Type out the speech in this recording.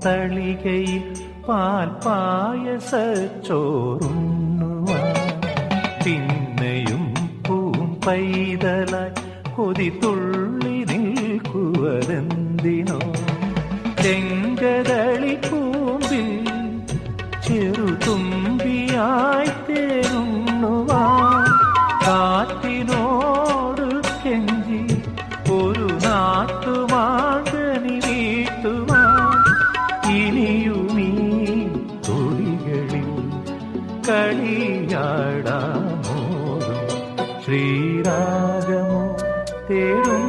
തളികയിൽ പാൽ പായസച്ചോറുണ്ണുവാൻ പിന്നെയും പൈതലായി കൊതി തുള്ളി നിൽക്കുവതെന്തിനോ ചെങ്കതളി പൂമ്പിൽ ചെറുതുമ്പിയായി തേരുണ്ണുവാൻ കാറ്റിനോട് കെഞ്ചി ഒരു നാട്ടുമാകനി വീട്ടുവാൻ ഇനിയുമീ തൊടികളിൽ കളിയാടാമോ ശ്രീരാഗമോ തേടും